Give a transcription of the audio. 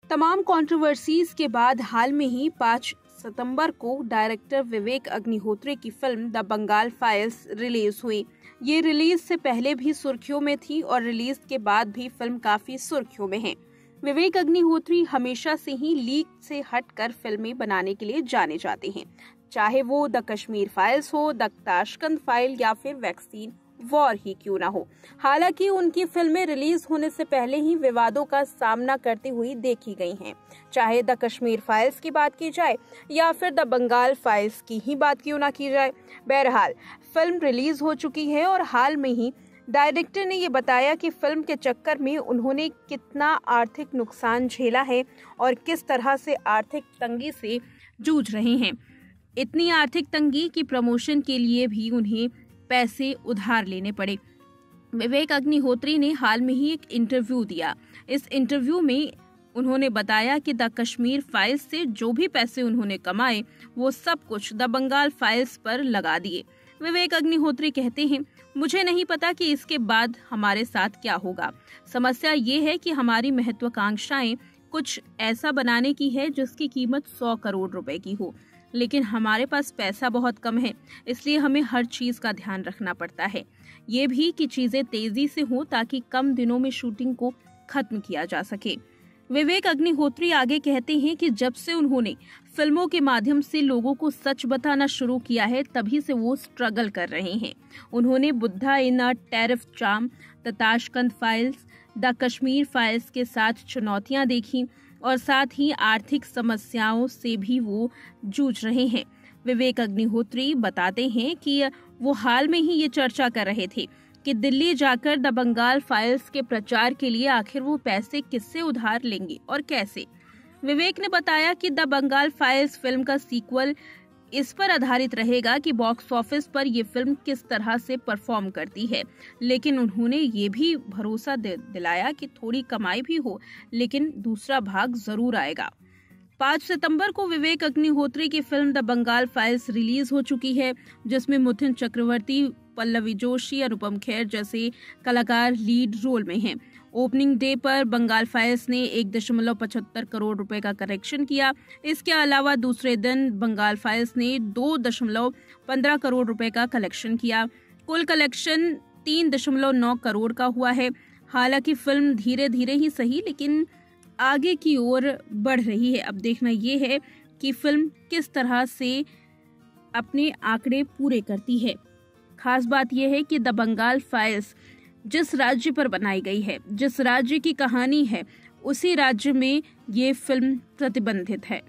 तमाम कंट्रोवर्सीज के बाद हाल में ही 5 सितंबर को डायरेक्टर विवेक अग्निहोत्री की film the Bengal files release हुई। ये रिलीज से पहले भी सुर्खियों में थी और रिलीज के बाद भी फिल्म काफी सुर्खियों में है। विवेक अग्निहोत्री हमेशा से ही लीक से हटकर फिल्में बनाने के लिए जाने जाते हैं, चाहे वो द कश्मीर फाइल्स हो, द ताशकंद फाइल या फिर वैक्सीन वॉर ही क्यों ना हो। हालांकि उनकी फिल्में रिलीज होने से पहले ही विवादों का सामना करती हुई देखी गई हैं, चाहे द कश्मीर फाइल्स की बात की जाए या फिर द बंगाल फाइल्स की ही बात क्यों ना की जाए। बहरहाल फिल्म रिलीज हो चुकी है और हाल में ही डायरेक्टर ने ये बताया कि फिल्म के चक्कर में उन्होंने कितना आर्थिक नुकसान झेला है और किस तरह से आर्थिक तंगी से जूझ रहे हैं। इतनी आर्थिक तंगी कि प्रमोशन के लिए भी उन्हें पैसे उधार लेने पड़े। विवेक अग्निहोत्री ने हाल में ही एक इंटरव्यू दिया। इस इंटरव्यू में उन्होंने बताया कि द कश्मीर फाइल्स से जो भी पैसे उन्होंने कमाए वो सब कुछ द बंगाल फाइल्स पर लगा दिए। विवेक अग्निहोत्री कहते हैं, मुझे नहीं पता कि इसके बाद हमारे साथ क्या होगा। समस्या ये है कि हमारी महत्वाकांक्षाएं कुछ ऐसा बनाने की है जिसकी कीमत 100 करोड़ रुपए की हो, लेकिन हमारे पास पैसा बहुत कम है, इसलिए हमें हर चीज का ध्यान रखना पड़ता है। ये भी कि चीजें तेजी से हो ताकि कम दिनों में शूटिंग को खत्म किया जा सके। विवेक अग्निहोत्री आगे कहते हैं कि जब से उन्होंने फिल्मों के माध्यम से लोगों को सच बताना शुरू किया है तभी से वो स्ट्रगल कर रहे हैं। उन्होंने Buddha in a traffic jam, the Tashkent files, the Kashmir files के साथ चुनौतियां देखी और साथ ही आर्थिक समस्याओं से भी वो जूझ रहे हैं। विवेक अग्निहोत्री बताते हैं कि वो हाल में ही ये चर्चा कर रहे थे कि दिल्ली जाकर द बंगाल फाइल्स के प्रचार के लिए आखिर वो पैसे किससे उधार लेंगे और कैसे। विवेक ने बताया कि द बंगाल फाइल्स फिल्म का सीक्वल इस पर आधारित रहेगा कि बॉक्स ऑफिस पर ये फिल्म किस तरह से परफॉर्म करती है, लेकिन उन्होंने ये भी भरोसा दिलाया कि थोड़ी कमाई भी हो लेकिन दूसरा भाग जरूर आएगा। 5 सितंबर को विवेक अग्निहोत्री की film the Bengal files release हो चुकी है, जिसमें मिथुन चक्रवर्ती, पल्लवी जोशी, अनुपम खेर जैसे कलाकार लीड रोल में हैं। ओपनिंग डे पर बंगाल फाइल्स ने 1.75 करोड़ रुपए का कलेक्शन किया। इसके अलावा दूसरे दिन बंगाल फाइल्स ने 2.15 करोड़ रुपए का कलेक्शन किया। कुल कलेक्शन 3.9 करोड़ का हुआ है। हालांकि फिल्म धीरे धीरे ही सही लेकिन आगे की ओर बढ़ रही है। अब देखना ये है कि फिल्म किस तरह से अपने आंकड़े पूरे करती है। खास बात यह है कि द बंगाल फाइल्स जिस राज्य पर बनाई गई है, जिस राज्य की कहानी है, उसी राज्य में ये फिल्म प्रतिबंधित है।